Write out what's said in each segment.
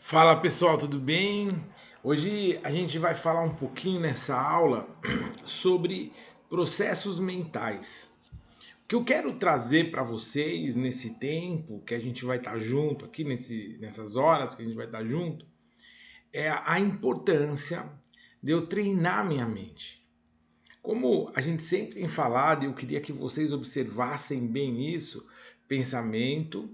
Fala pessoal, tudo bem? Hoje a gente vai falar um pouquinho nessa aula sobre processos mentais. O que eu quero trazer para vocês nesse tempo que a gente vai estar junto aqui, nessas horas que a gente vai estar junto, é a importância de eu treinar minha mente. Como a gente sempre tem falado, e eu queria que vocês observassem bem isso, pensamento,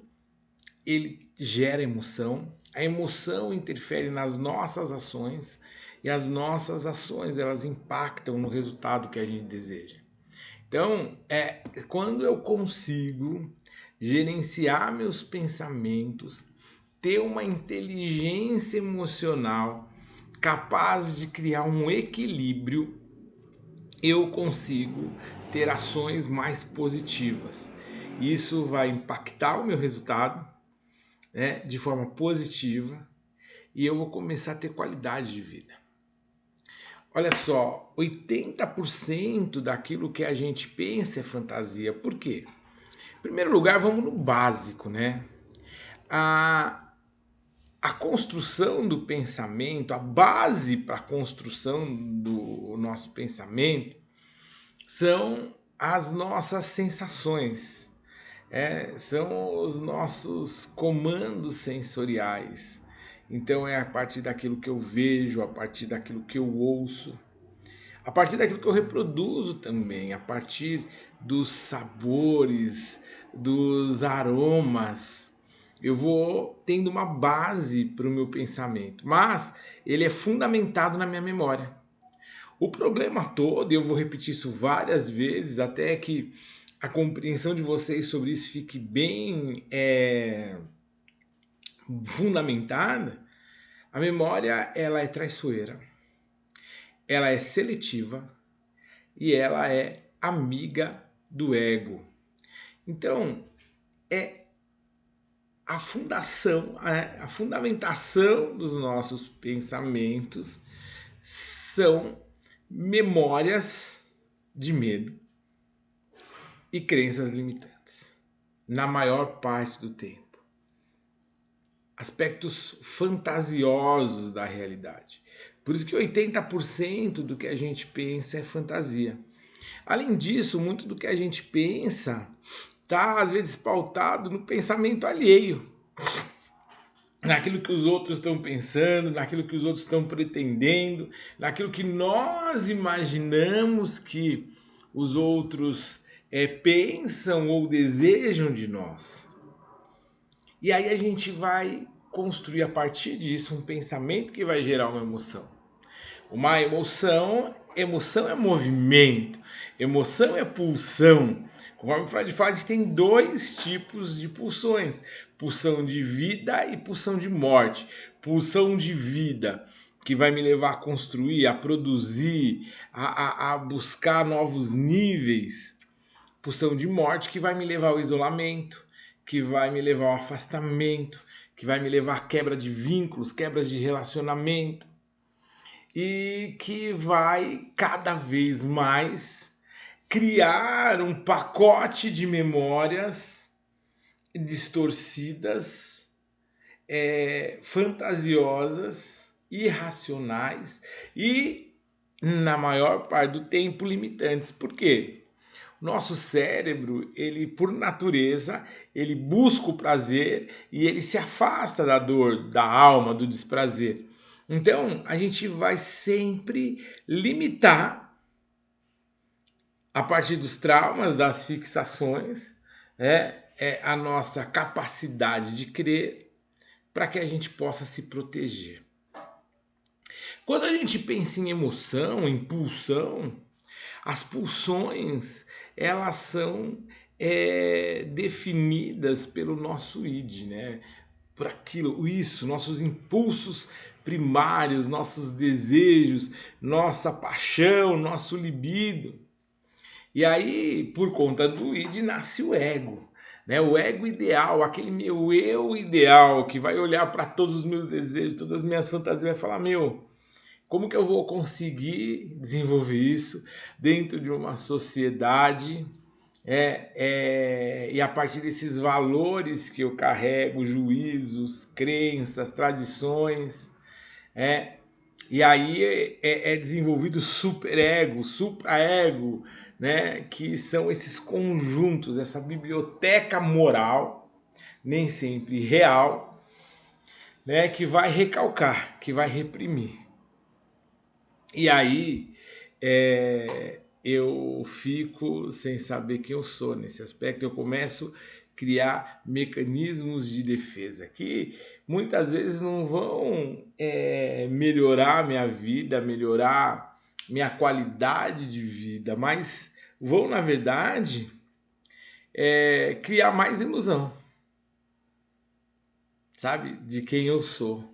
ele gera emoção, a emoção interfere nas nossas ações e as nossas ações elas impactam no resultado que a gente deseja. Então, quando eu consigo gerenciar meus pensamentos, ter uma inteligência emocional capaz de criar um equilíbrio, eu consigo ter ações mais positivas. Isso vai impactar o meu resultado, né, de forma positiva, e eu vou começar a ter qualidade de vida. Olha só, 80% daquilo que a gente pensa é fantasia. Por quê? Em primeiro lugar, vamos no básico, né? A construção do pensamento, a base para a construção do nosso pensamento são as nossas sensações, são os nossos comandos sensoriais. Então é a partir daquilo que eu vejo, a partir daquilo que eu ouço, a partir daquilo que eu reproduzo também, a partir dos sabores, dos aromas. Eu vou tendo uma base para o meu pensamento, mas ele é fundamentado na minha memória. O problema todo, e eu vou repetir isso várias vezes, até que a compreensão de vocês sobre isso fique bem fundamentada, a memória ela é traiçoeira, ela é seletiva e ela é amiga do ego. Então, é a fundação, a fundamentação dos nossos pensamentos são memórias de medo e crenças limitantes, na maior parte do tempo. Aspectos fantasiosos da realidade. Por isso que 80% do que a gente pensa é fantasia. Além disso, muito do que a gente pensa está às vezes pautado no pensamento alheio, naquilo que os outros estão pensando, naquilo que os outros estão pretendendo, naquilo que nós imaginamos que os outros pensam ou desejam de nós. E aí a gente vai construir a partir disso um pensamento que vai gerar uma emoção. Uma emoção é movimento, emoção é pulsão. Conforme Freud fala, a gente tem dois tipos de pulsões: pulsão de vida e pulsão de morte. Pulsão de vida, que vai me levar a construir, a produzir, a buscar novos níveis. Pulsão de morte, que vai me levar ao isolamento, que vai me levar ao afastamento, que vai me levar à quebra de vínculos, quebras de relacionamento, e que vai cada vez mais criar um pacote de memórias distorcidas, fantasiosas, irracionais e, na maior parte do tempo, limitantes. Por quê? Nosso cérebro, ele por natureza, ele busca o prazer e ele se afasta da dor, da alma, do desprazer. Então, a gente vai sempre limitar, a partir dos traumas, das fixações, a nossa capacidade de crer para que a gente possa se proteger. Quando a gente pensa em emoção, em pulsão, as pulsões elas são definidas pelo nosso id, né? Por aquilo, isso, nossos impulsos primários, nossos desejos, nossa paixão, nosso libido. E aí, por conta do id, nasce o ego. Né? O ego ideal, aquele meu eu ideal, que vai olhar para todos os meus desejos, todas as minhas fantasias, vai falar: meu, como que eu vou conseguir desenvolver isso dentro de uma sociedade E a partir desses valores que eu carrego, juízos, crenças, tradições, é, e aí é desenvolvido o superego, supraego, né? Que são esses conjuntos, essa biblioteca moral, nem sempre real, né? Que vai recalcar, que vai reprimir. E aí eu fico sem saber quem eu sou nesse aspecto. Eu começo a criar mecanismos de defesa que muitas vezes não vão melhorar minha vida, melhorar minha qualidade de vida, mas vão, na verdade, criar mais ilusão, sabe, de quem eu sou.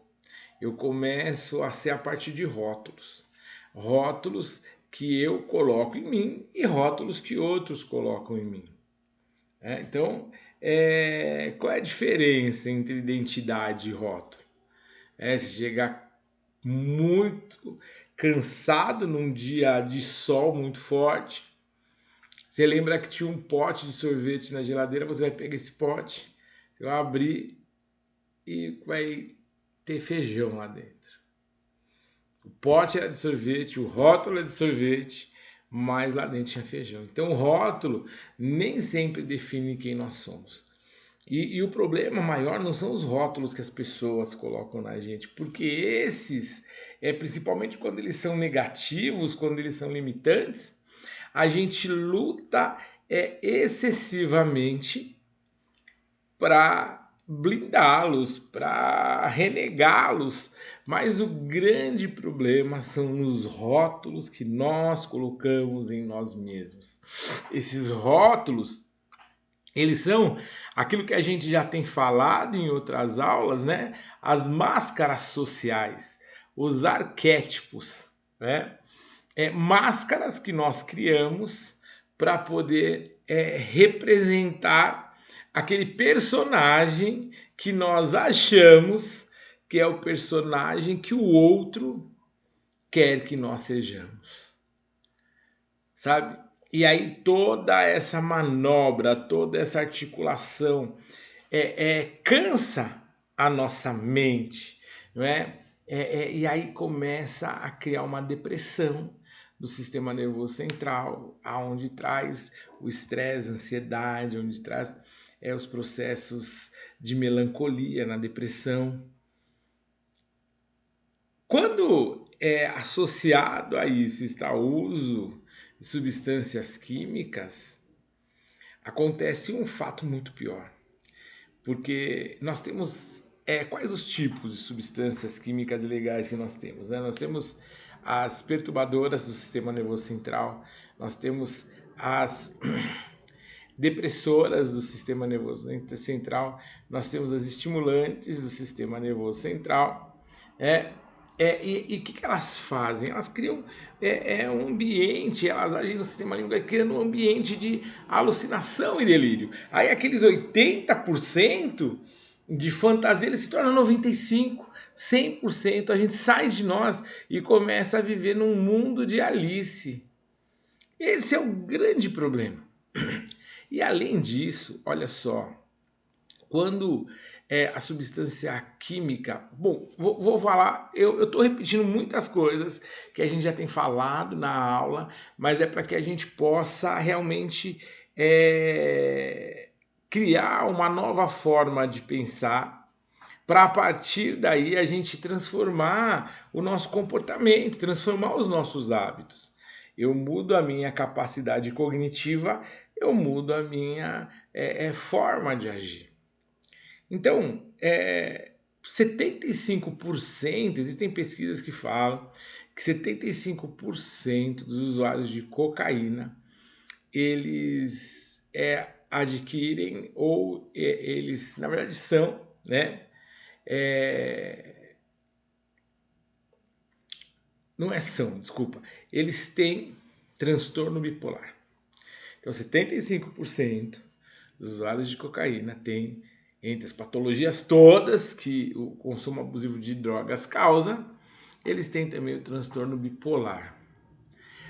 Eu começo a ser a partir de rótulos. Rótulos que eu coloco em mim e rótulos que outros colocam em mim. Então, qual é a diferença entre identidade e rótulo? Se chegar muito cansado num dia de sol muito forte, você lembra que tinha um pote de sorvete na geladeira, você vai pegar esse pote, vai abrir e vai ter feijão lá dentro. O pote era de sorvete, o rótulo é de sorvete, mas lá dentro tinha feijão. Então o rótulo nem sempre define quem nós somos. E o problema maior não são os rótulos que as pessoas colocam na gente, porque esses, principalmente quando eles são negativos, quando eles são limitantes, a gente luta excessivamente para blindá-los, para renegá-los. Mas o grande problema são nos rótulos que nós colocamos em nós mesmos. Esses rótulos, eles são aquilo que a gente já tem falado em outras aulas, né? As máscaras sociais, os arquétipos, né? Máscaras que nós criamos para poder representar aquele personagem que nós achamos que é o personagem que o outro quer que nós sejamos, sabe? E aí toda essa manobra, toda essa articulação cansa a nossa mente, não é? E aí começa a criar uma depressão do sistema nervoso central, aonde traz o estresse, a ansiedade, onde traz os processos de melancolia na depressão. Quando é associado a isso está o uso de substâncias químicas, acontece um fato muito pior. Porque nós temos quais os tipos de substâncias químicas ilegais que nós temos? Nós temos as perturbadoras do sistema nervoso central, nós temos as depressoras do sistema nervoso central, nós temos as estimulantes do sistema nervoso central. E o que elas fazem? Elas criam um ambiente, elas agem no sistema límbico, criando um ambiente de alucinação e delírio. Aí aqueles 80% de fantasia, eles se tornam 95%, 100%. A gente sai de nós e começa a viver num mundo de Alice. Esse é o grande problema. E além disso, olha só, quando a substância química... Bom, vou falar, eu estou repetindo muitas coisas que a gente já tem falado na aula, mas é para que a gente possa realmente criar uma nova forma de pensar, para a partir daí a gente transformar o nosso comportamento, transformar os nossos hábitos. Eu mudo a minha capacidade cognitiva, eu mudo a minha forma de agir. Então, 75%, existem pesquisas que falam que 75% dos usuários de cocaína, eles adquirem ou eles, na verdade, são, né? Não é são, desculpa. Eles têm transtorno bipolar. Então, 75% dos usuários de cocaína têm, entre as patologias todas que o consumo abusivo de drogas causa, eles têm também o transtorno bipolar.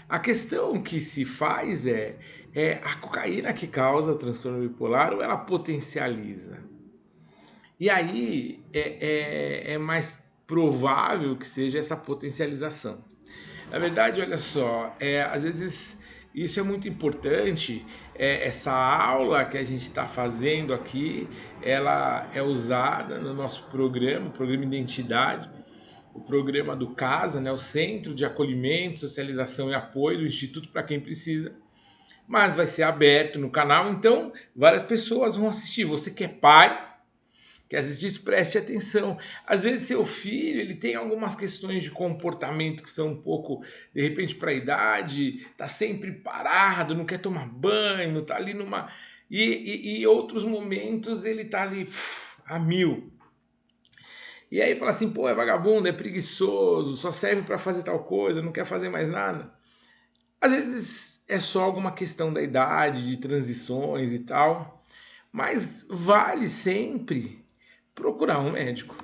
A questão que se faz é a cocaína que causa o transtorno bipolar ou ela potencializa? E aí é mais provável que seja essa potencialização. Na verdade, olha só, às vezes isso é muito importante. Essa aula que a gente está fazendo aqui, ela é usada no nosso programa, o programa Identidade, o programa do CASA, né, o Centro de Acolhimento, Socialização e Apoio do Instituto para quem precisa, mas vai ser aberto no canal, então várias pessoas vão assistir. Você que é pai, que assistir isso, preste atenção. Às vezes seu filho ele tem algumas questões de comportamento que são um pouco, de repente, para a idade, tá sempre parado, não quer tomar banho, tá ali numa... E outros momentos ele tá ali a mil. E aí fala assim, pô, é vagabundo, é preguiçoso, só serve para fazer tal coisa, não quer fazer mais nada. Às vezes é só alguma questão da idade, de transições e tal, mas vale sempre procurar um médico,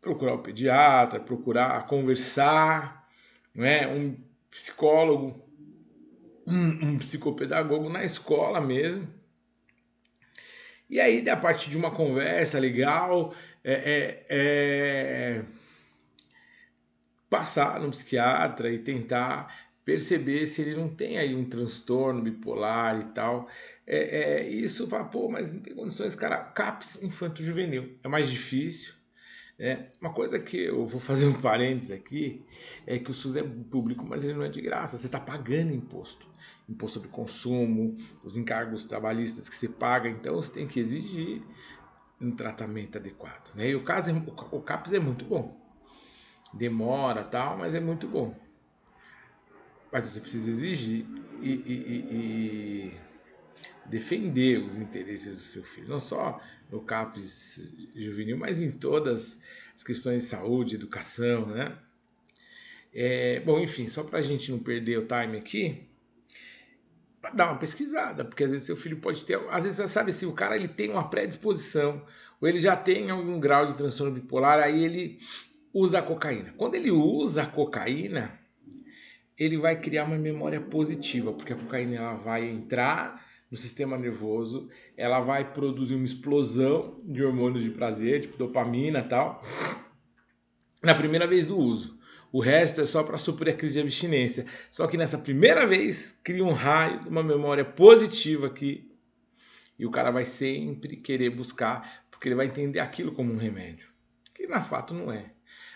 procurar o pediatra, procurar conversar, não é? Um psicólogo, um psicopedagogo na escola mesmo. E aí, a partir de uma conversa legal, passar no psiquiatra e tentar perceber se ele não tem aí um transtorno bipolar e tal. Isso fala, pô, mas não tem condições, cara. CAPS infanto-juvenil é mais difícil. Uma coisa que eu vou fazer um parênteses aqui é que o SUS é público, mas ele não é de graça. Você está pagando imposto. Imposto sobre consumo, os encargos trabalhistas que você paga, então você tem que exigir um tratamento adequado. Né? E o CAPS é muito bom. Demora tal, mas é muito bom. Mas você precisa exigir e defender os interesses do seu filho. Não só no CAPS juvenil, mas em todas as questões de saúde, educação, né? Bom, enfim, só para a gente não perder o time aqui, dar uma pesquisada, porque às vezes seu filho pode ter, às vezes você sabe assim, o cara ele tem uma predisposição, ou ele já tem algum grau de transtorno bipolar, aí ele usa a cocaína. Quando ele usa a cocaína, ele vai criar uma memória positiva, porque a cocaína ela vai entrar no sistema nervoso, ela vai produzir uma explosão de hormônios de prazer, tipo dopamina e tal, na primeira vez do uso. O resto é só para suprir a crise de abstinência. Só que nessa primeira vez cria um raio de uma memória positiva aqui e o cara vai sempre querer buscar, porque ele vai entender aquilo como um remédio, que na fato não é.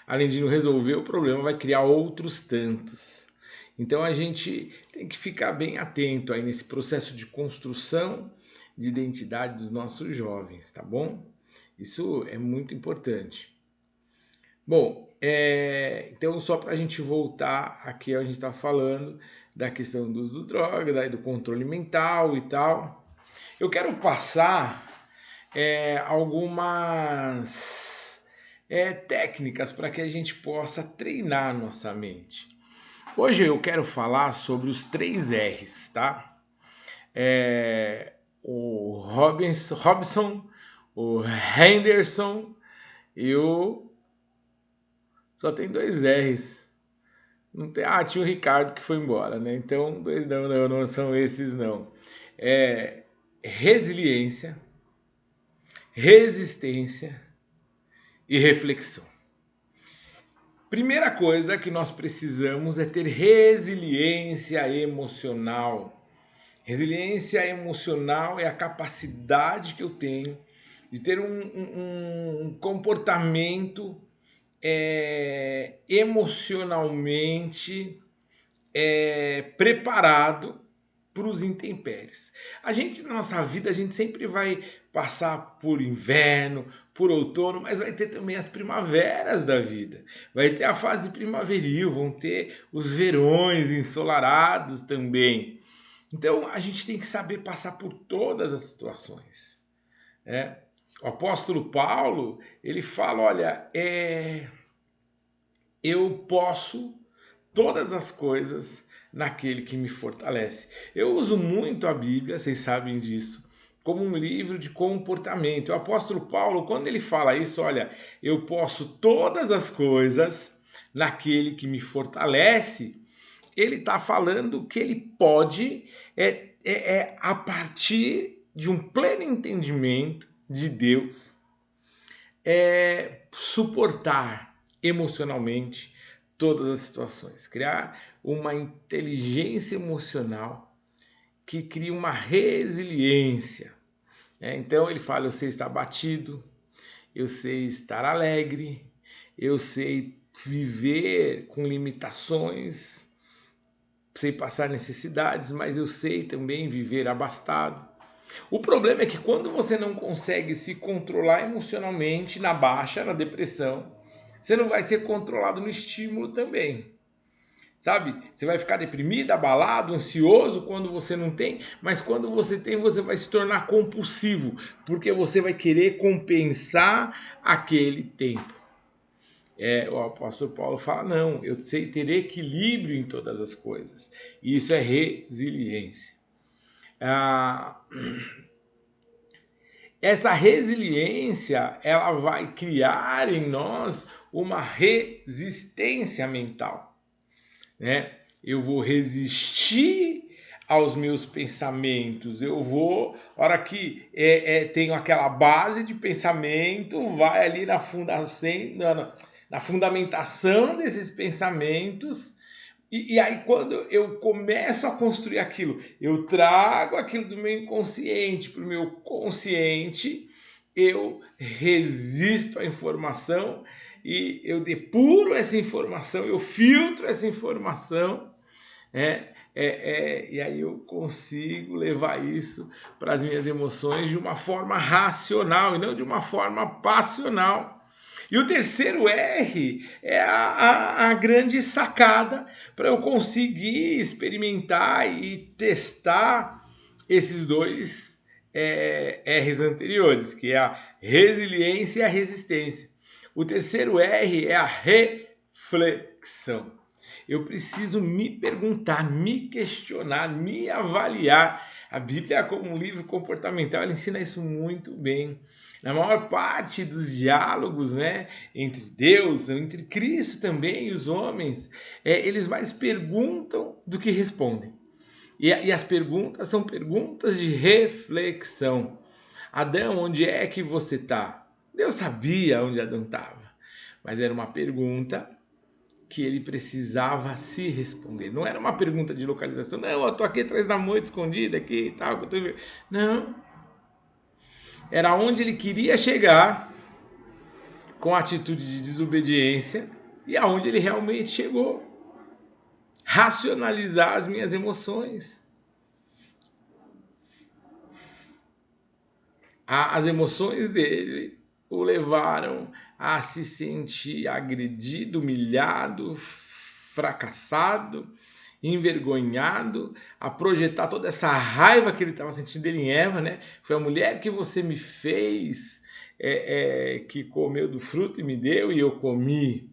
Além de não resolver o problema, vai criar outros tantos. Então a gente tem que ficar bem atento aí nesse processo de construção de identidade dos nossos jovens, tá bom? Isso é muito importante. Bom, então só para a gente voltar aqui, a gente está falando da questão do uso do droga, daí do controle mental e tal. Eu quero passar algumas técnicas para que a gente possa treinar nossa mente. Hoje eu quero falar sobre os 3 R's, tá? O Robson, o Henderson e o... Só tem 2 R's. Não tem... tinha o Ricardo que foi embora, né? Então, não são esses não. Resiliência, resistência e reflexão. Primeira coisa que nós precisamos é ter resiliência emocional. Resiliência emocional é a capacidade que eu tenho de ter um comportamento emocionalmente preparado para os intempéries. A gente, na nossa vida, a gente sempre vai passar por inverno, por outono, mas vai ter também as primaveras da vida. Vai ter a fase primaveril, vão ter os verões ensolarados também. Então a gente tem que saber passar por todas as situações. O apóstolo Paulo, ele fala, olha, eu posso todas as coisas naquele que me fortalece. Eu uso muito a Bíblia, vocês sabem disso, como um livro de comportamento. O apóstolo Paulo, quando ele fala isso, olha, eu posso todas as coisas naquele que me fortalece, ele está falando que ele pode, a partir de um pleno entendimento de Deus, suportar emocionalmente todas as situações, criar uma inteligência emocional que cria uma resiliência. Então ele fala: eu sei estar abatido, eu sei estar alegre, eu sei viver com limitações, sei passar necessidades, mas eu sei também viver abastado. O problema é que quando você não consegue se controlar emocionalmente, na baixa, na depressão, você não vai ser controlado no estímulo também. Sabe? Você vai ficar deprimido, abalado, ansioso quando você não tem, mas quando você tem, você vai se tornar compulsivo, porque você vai querer compensar aquele tempo. O apóstolo Paulo fala: não, eu sei ter equilíbrio em todas as coisas. E isso é resiliência. Essa resiliência, ela vai criar em nós uma resistência mental, né? Eu vou resistir aos meus pensamentos, eu vou, a hora que tenho aquela base de pensamento, vai ali na fundamentação desses pensamentos, e aí quando eu começo a construir aquilo, eu trago aquilo do meu inconsciente para o meu consciente, eu resisto à informação e eu depuro essa informação, eu filtro essa informação, e aí eu consigo levar isso para as minhas emoções de uma forma racional e não de uma forma passional. E o terceiro R é a grande sacada para eu conseguir experimentar e testar esses dois R's anteriores, que é a resiliência e a resistência. O terceiro R é a reflexão. Eu preciso me perguntar, me questionar, me avaliar. A Bíblia, como um livro comportamental, ela ensina isso muito bem. Na maior parte dos diálogos, né, entre Deus, entre Cristo também e os homens, eles mais perguntam do que respondem. E as perguntas são perguntas de reflexão. Adão, onde é que você está? Deus sabia onde Adão estava, mas era uma pergunta que ele precisava se responder. Não era uma pergunta de localização. Não, eu estou aqui atrás da moita escondida aqui e tal. Não. Era onde ele queria chegar com a atitude de desobediência e aonde ele realmente chegou. Racionalizar as minhas emoções. As emoções dele o levaram a se sentir agredido, humilhado, fracassado, envergonhado, a projetar toda essa raiva que ele estava sentindo dele em Eva, né? Foi a mulher que você me fez, que comeu do fruto e me deu e eu comi.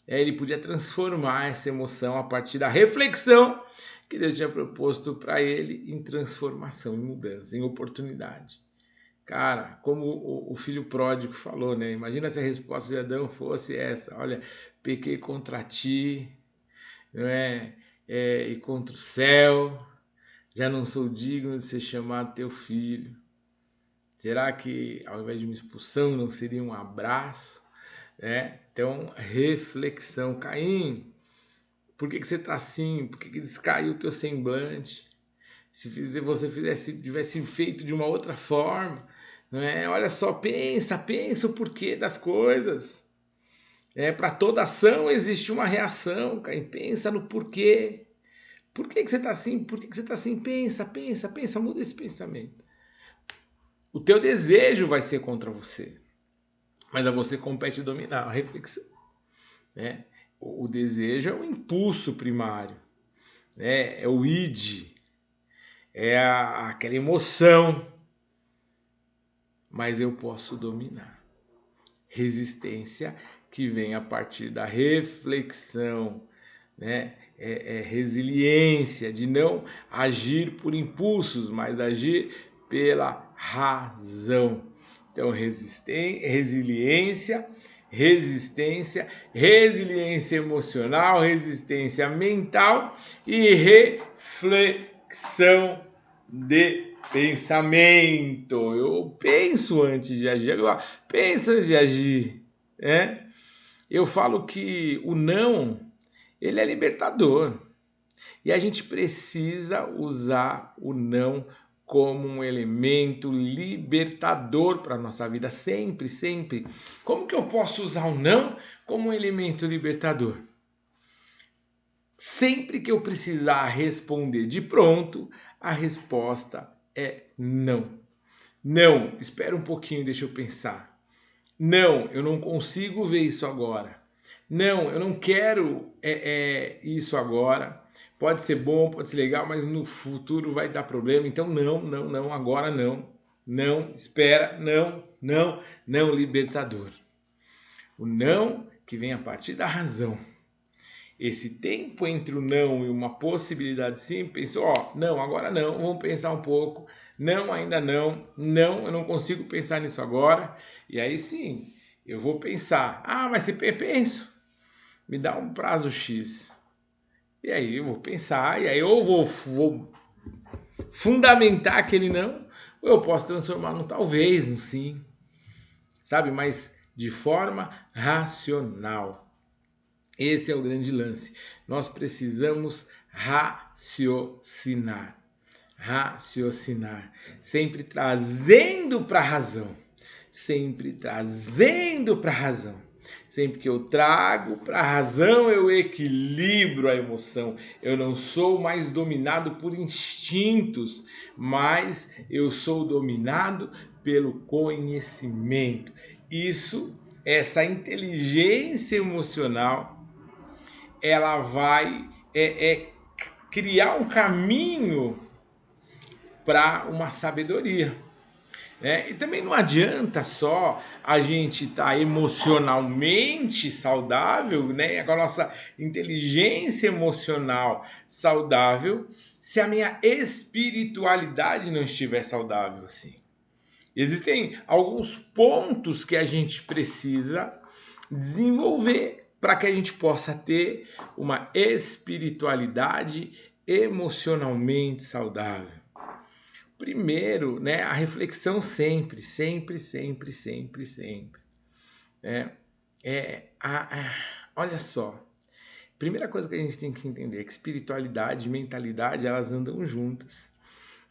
Ele podia transformar essa emoção a partir da reflexão que Deus tinha proposto para ele em transformação, em mudança, em oportunidade. Cara, como o filho pródigo falou, né? Imagina se a resposta de Adão fosse essa: olha, pequei contra ti, não é? E contra o céu, já não sou digno de ser chamado teu filho. Será que ao invés de uma expulsão não seria um abraço? Então, reflexão. Caim, por que você está assim? Por que descaiu o teu semblante? Se você tivesse feito de uma outra forma, não é? Olha só, pensa o porquê das coisas. Para toda ação existe uma reação, Caim. Pensa no porquê. Por que você está assim? Por que você está assim? Pensa, muda esse pensamento. O teu desejo vai ser contra você, mas a você compete dominar a reflexão. O desejo é o impulso primário, é o id, aquela emoção, mas eu posso dominar. Resistência que vem a partir da reflexão, né? Resiliência, de não agir por impulsos, mas agir pela razão. Então, resiliência, resistência, resiliência emocional, resistência mental e reflexão de pensamento. Eu penso antes de agir. Agora, pensa antes de agir, né? Eu falo que o não, ele é libertador. E a gente precisa usar o não como um elemento libertador para a nossa vida, sempre, sempre. Como que eu posso usar o não como um elemento libertador? Sempre que eu precisar responder de pronto, a resposta é não. Não, espera um pouquinho, deixa eu pensar. Não, eu não consigo ver isso agora. Não, eu não quero isso agora. Pode ser bom, pode ser legal, mas no futuro vai dar problema. Então, não, não, não, agora não. Não, espera, não, não, não, libertador. O não que vem a partir da razão. Esse tempo entre o não e uma possibilidade sim, pensou, ó, não, agora não, vamos pensar um pouco. Não, ainda não. Não, eu não consigo pensar nisso agora. E aí sim, eu vou pensar. Ah, mas se penso, me dá um prazo X. E aí eu vou pensar, e aí eu vou fundamentar aquele não, ou eu posso transformar num talvez, num sim, sabe? Mas de forma racional. Esse é o grande lance. Nós precisamos raciocinar. Raciocinar. Sempre trazendo para a razão. Sempre trazendo para a razão. Sempre que eu trago para a razão, eu equilibro a emoção. Eu não sou mais dominado por instintos, mas eu sou dominado pelo conhecimento. Isso, essa inteligência emocional, ela vai criar um caminho para uma sabedoria. E também não adianta só a gente estar emocionalmente saudável, né, com a nossa inteligência emocional saudável, se a minha espiritualidade não estiver saudável assim. Existem alguns pontos que a gente precisa desenvolver para que a gente possa ter uma espiritualidade emocionalmente saudável. Primeiro, né, a reflexão sempre, sempre, sempre, sempre, sempre. Olha só, primeira coisa que a gente tem que entender é que espiritualidade e mentalidade, elas andam juntas.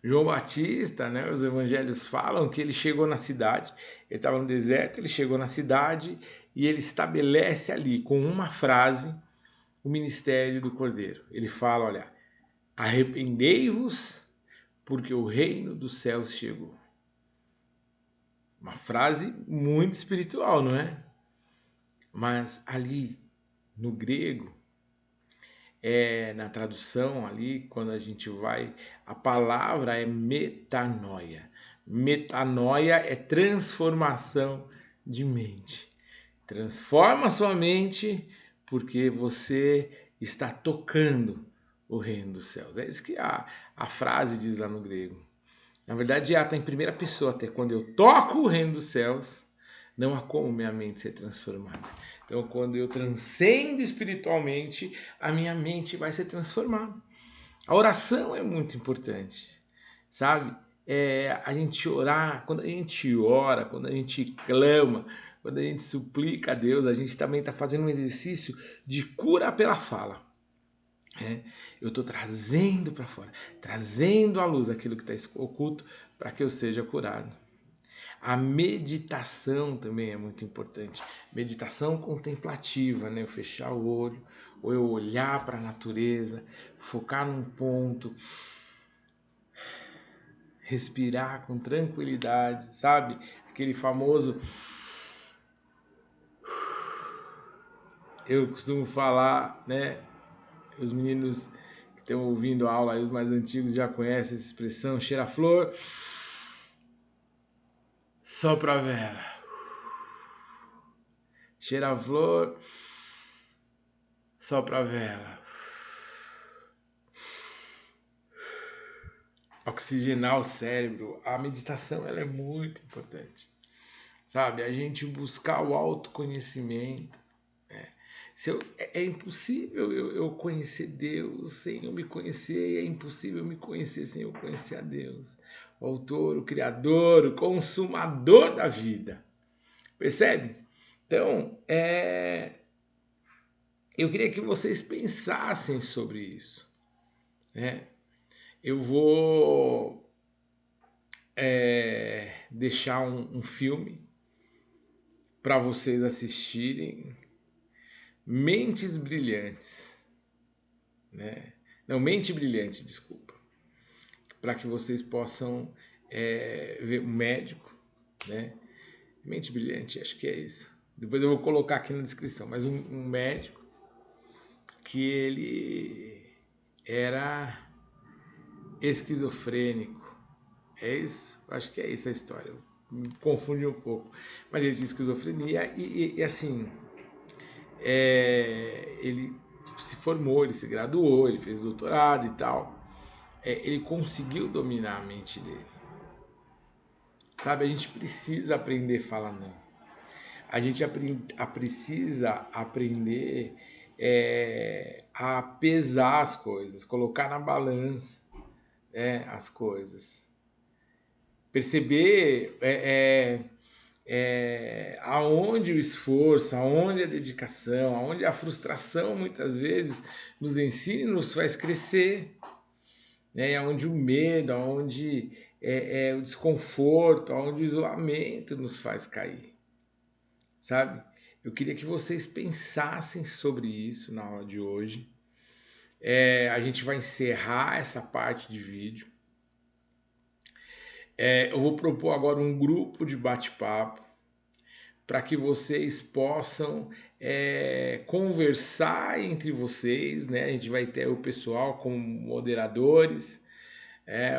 João Batista, né, os evangelhos falam que ele chegou na cidade, ele estava no deserto, ele chegou na cidade e ele estabelece ali com uma frase o ministério do Cordeiro. Ele fala, olha, arrependei-vos porque o reino dos céus chegou. Uma frase muito espiritual, não é? Mas ali no grego, na tradução ali, quando a gente vai, a palavra é metanoia. Metanoia é transformação de mente. Transforma sua mente porque você está tocando o reino dos céus. É isso que a frase diz lá no grego. Na verdade, ela está em primeira pessoa, até quando eu toco o reino dos céus, não há como minha mente ser transformada. Então, quando eu transcendo espiritualmente, a minha mente vai ser transformada. A oração é muito importante, sabe? A gente orar, quando a gente ora, quando a gente clama, quando a gente suplica a Deus, a gente também está fazendo um exercício de cura pela fala. Eu estou trazendo para fora, trazendo à luz aquilo que está oculto para que eu seja curado. A meditação também é muito importante. Meditação contemplativa, né? Eu fechar o olho, ou eu olhar para a natureza, focar num ponto, respirar com tranquilidade, sabe? Aquele famoso. Eu costumo falar, né? Os meninos que estão ouvindo a aula, os mais antigos já conhecem essa expressão: cheira a flor, sopra a vela. Cheira a flor, sopra a vela. Oxigenar o cérebro. A meditação ela é muito importante. sabe? A gente buscar o autoconhecimento. É impossível eu conhecer Deus sem eu me conhecer, e é impossível eu me conhecer sem eu conhecer a Deus, o autor, o criador, o consumador da vida. Percebe? Então, eu queria que vocês pensassem sobre isso, né? Eu vou deixar um filme para vocês assistirem, Mentes Brilhantes, né? Não, Mente Brilhante, desculpa. Para que vocês possam ver um médico, né? Mente Brilhante, acho que é isso. Depois eu vou colocar aqui na descrição, mas um médico que ele era esquizofrênico. É isso? Acho que é isso a história. Me confunde um pouco. Mas ele tinha esquizofrenia e assim, ele se formou, ele se graduou, ele fez doutorado e tal. Ele conseguiu dominar a mente dele. Sabe, a gente precisa aprender a falar não. A gente precisa aprender a pesar as coisas, colocar na balança as coisas. Perceber aonde o esforço, aonde a dedicação, aonde a frustração muitas vezes nos ensina e nos faz crescer. Aonde o medo, aonde o desconforto, aonde o isolamento nos faz cair. Sabe? Eu queria que vocês pensassem sobre isso na aula de hoje. A gente vai encerrar essa parte de vídeo. Eu vou propor agora um grupo de bate-papo para que vocês possam conversar entre vocês, né? A gente vai ter o pessoal como moderadores,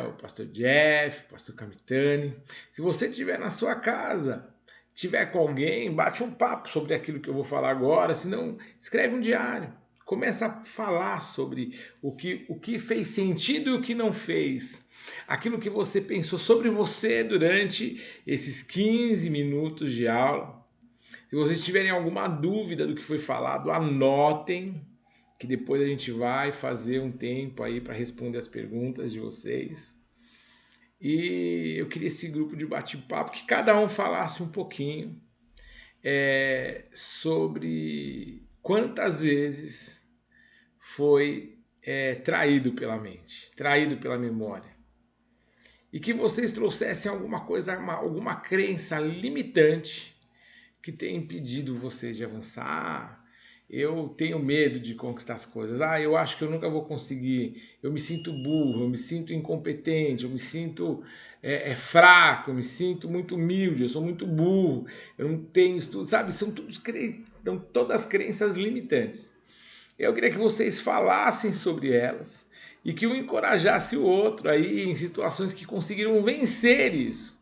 o pastor Jeff, o pastor Kamitani. Se você estiver na sua casa, tiver com alguém, bate um papo sobre aquilo que eu vou falar agora, senão escreve um diário. Começa a falar sobre o que fez sentido e o que não fez. Aquilo que você pensou sobre você durante esses 15 minutos de aula. Se vocês tiverem alguma dúvida do que foi falado, anotem, que depois a gente vai fazer um tempo aí para responder as perguntas de vocês. E eu queria esse grupo de bate-papo, que cada um falasse um pouquinho sobre quantas vezes foi traído pela mente, traído pela memória. E que vocês trouxessem alguma coisa, alguma crença limitante que tenha impedido vocês de avançar. Eu tenho medo de conquistar as coisas. Eu acho que eu nunca vou conseguir. Eu me sinto burro, eu me sinto incompetente, eu me sinto fraco, eu me sinto muito humilde, eu sou muito burro, eu não tenho estudo, sabe? São todas crenças limitantes. Eu queria que vocês falassem sobre elas e que um encorajasse o outro aí em situações que conseguiram vencer isso,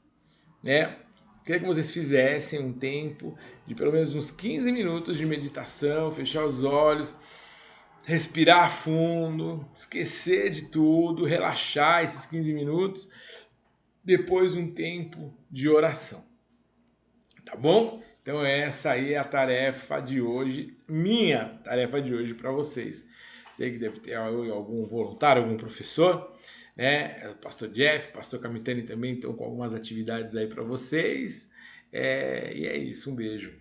né? Queria que vocês fizessem um tempo de pelo menos uns 15 minutos de meditação, fechar os olhos, respirar fundo, esquecer de tudo, relaxar esses 15 minutos, depois um tempo de oração. Tá bom? Então essa aí é a tarefa de hoje, minha tarefa de hoje para vocês. Sei que deve ter algum voluntário, algum professor, né? O pastor Jeff, pastor Kamitani também estão com algumas atividades aí para vocês. E é isso, um beijo.